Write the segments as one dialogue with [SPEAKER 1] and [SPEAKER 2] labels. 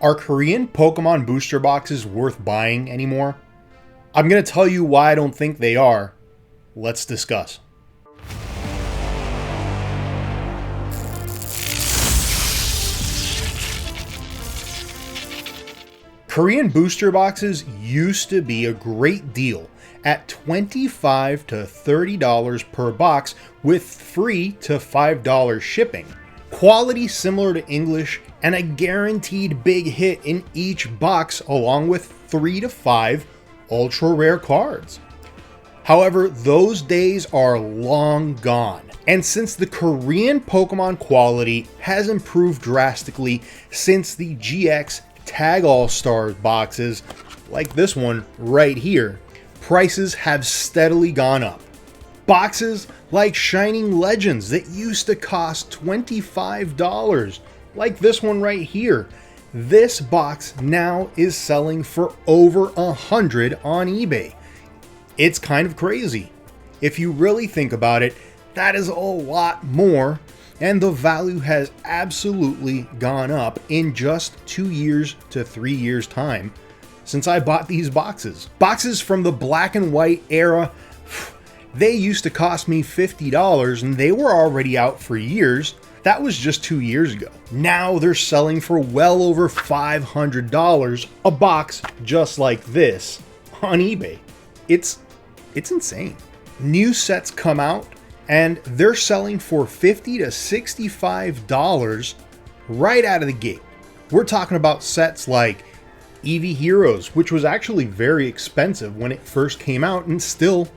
[SPEAKER 1] Are Korean Pokemon booster boxes worth buying anymore? I'm going to tell you why I don't think they are. Let's discuss. Korean booster boxes used to be a great deal at $25 to $30 per box with free to $5 shipping. Quality similar to English and a guaranteed big hit in each box along with 3 to 5 ultra rare cards. However, those days are long gone. And since the Korean Pokemon quality has improved drastically since the GX Tag All-Stars boxes, like this one right here, prices have steadily gone up. Boxes like Shining Legends that used to cost $25, like this one right here. This box now is selling for over $100 on eBay. It's kind of crazy. If you really think about it, that is a lot more, and the value has absolutely gone up in just 2 years to 3 years time since I bought these boxes. Boxes from the black and white era, they used to cost me $50 and they were already out for years. That was just 2 years ago. Now they're selling for well over $500 a box just like this on eBay. It's insane. New sets come out and they're selling for $50 to $65 right out of the gate. We're talking about sets like Eevee Heroes, which was actually very expensive when it first came out and still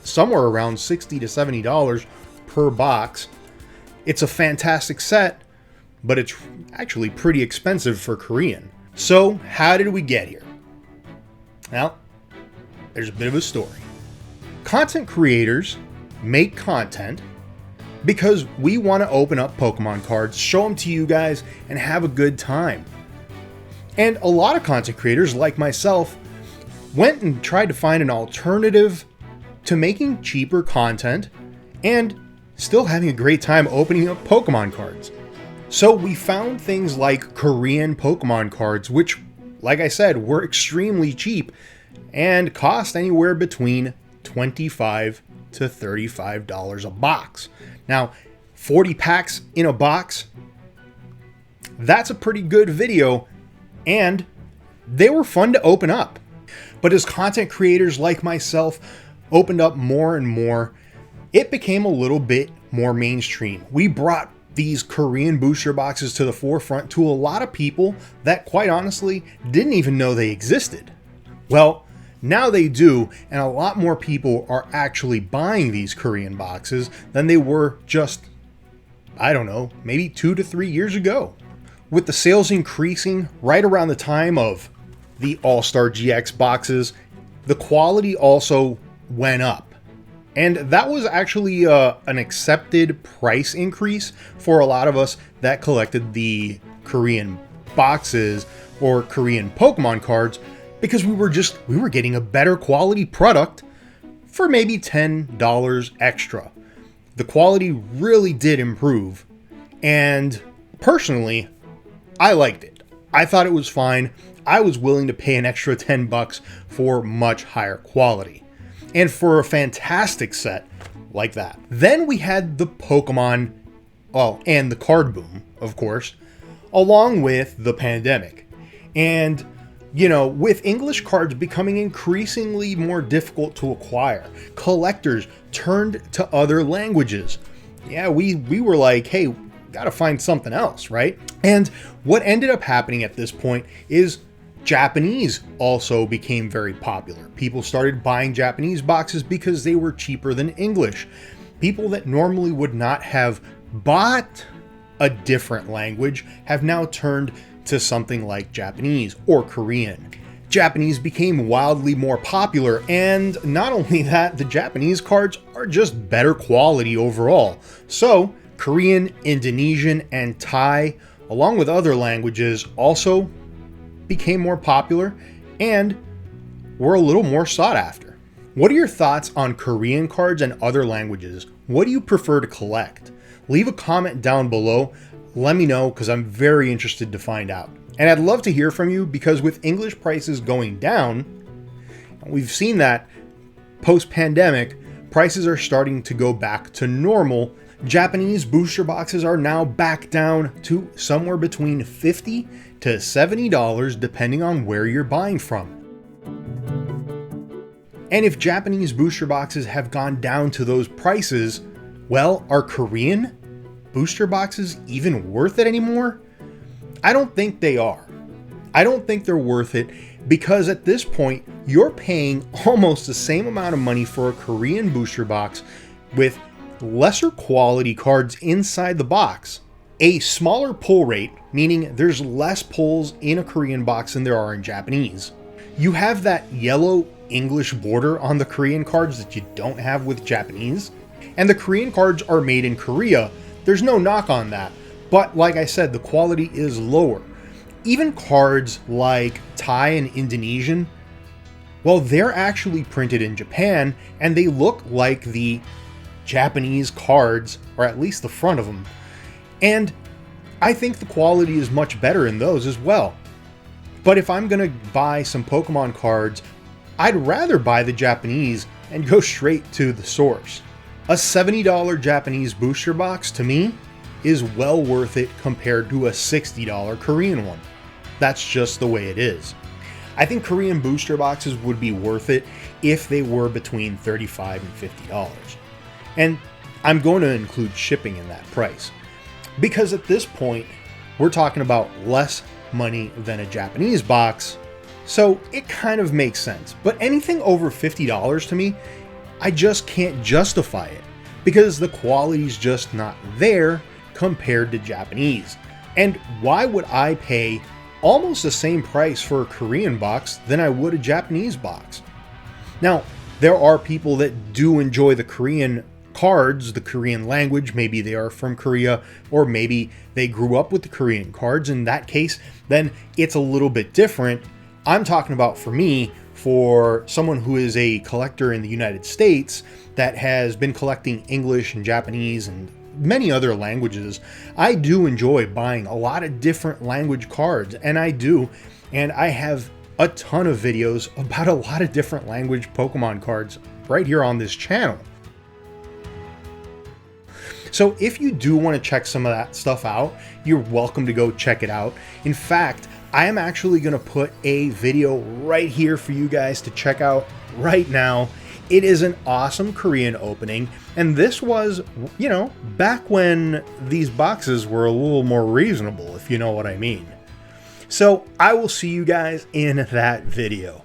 [SPEAKER 1] somewhere around $60 to $70 per box. It's a fantastic set, but it's actually pretty expensive for Korean. So how did we get here? Well, there's a bit of a story. Content creators make content because we want to open up Pokemon cards, show them to you guys, and have a good time. And a lot of content creators, like myself, went and tried to find an alternative to making cheaper content and still having a great time opening up Pokemon cards. So we found things like Korean Pokemon cards, which, like I said, were extremely cheap and cost anywhere between $25 to $35 a box. Now, 40 packs in a box, that's a pretty good video, and they were fun to open up. But as content creators like myself opened up more and more, it became a little bit more mainstream. We brought these Korean booster boxes to the forefront to a lot of people that, quite honestly, didn't even know they existed. Well, now they do, and a lot more people are actually buying these Korean boxes than they were just, I don't know, maybe 2 to 3 years ago. With the sales increasing right around the time of the All-Star GX boxes, the quality also went up. And that was actually an accepted price increase for a lot of us that collected the Korean boxes or Korean Pokemon cards, because we were getting a better quality product for maybe $10 extra. The quality really did improve, and personally, I liked it. I thought it was fine. I was willing to pay an extra $10 for much higher quality and for a fantastic set like that. Then we had the Pokemon, and the card boom, of course, along with the pandemic. And, with English cards becoming increasingly more difficult to acquire, collectors turned to other languages. Yeah, we were like, hey, gotta find something else, right? And what ended up happening at this point is Japanese also became very popular. People started buying Japanese boxes because they were cheaper than English. People that normally would not have bought a different language have now turned to something like Japanese or Korean. Japanese became wildly more popular, and not only that, the Japanese cards are just better quality overall. So Korean, Indonesian, and Thai, along with other languages, also became more popular and were a little more sought after. What are your thoughts on Korean cards and other languages? What do you prefer to collect? Leave a comment down below. Let me know, because I'm very interested to find out. And I'd love to hear from you, because with English prices going down, we've seen that post-pandemic, prices are starting to go back to normal. Japanese booster boxes are now back down to somewhere between $50 to $70 depending on where you're buying from. And if Japanese booster boxes have gone down to those prices, well, are Korean booster boxes even worth it anymore? I don't think they are. I don't think they're worth it, because at this point, you're paying almost the same amount of money for a Korean booster box with lesser quality cards inside the box, a smaller pull rate, meaning there's less pulls in a Korean box than there are in Japanese. You have that yellow English border on the Korean cards that you don't have with Japanese. And the Korean cards are made in Korea. There's no knock on that. But like I said, the quality is lower. Even cards like Thai and Indonesian, well, they're actually printed in Japan and they look like the Japanese cards, or at least the front of them. And I think the quality is much better in those as well. But if I'm going to buy some Pokemon cards, I'd rather buy the Japanese and go straight to the source. A $70 Japanese booster box, to me, is well worth it compared to a $60 Korean one. That's just the way it is. I think Korean booster boxes would be worth it if they were between $35 and $50. And I'm going to include shipping in that price, because at this point, we're talking about less money than a Japanese box, so it kind of makes sense. But anything over $50 to me, I just can't justify it, because the quality's just not there compared to Japanese. And why would I pay almost the same price for a Korean box than I would a Japanese box? Now, there are people that do enjoy the Korean cards, the Korean language. Maybe they are from Korea, or maybe they grew up with the Korean cards. In that case, then it's a little bit different. I'm talking about, for me, for someone who is a collector in the United States that has been collecting English and Japanese and many other languages, I do enjoy buying a lot of different language cards, and I have a ton of videos about a lot of different language Pokemon cards right here on this channel. So if you do want to check some of that stuff out, you're welcome to go check it out. In fact, I am actually going to put a video right here for you guys to check out right now. It is an awesome Korean opening, and this was, back when these boxes were a little more reasonable, if you know what I mean. So I will see you guys in that video.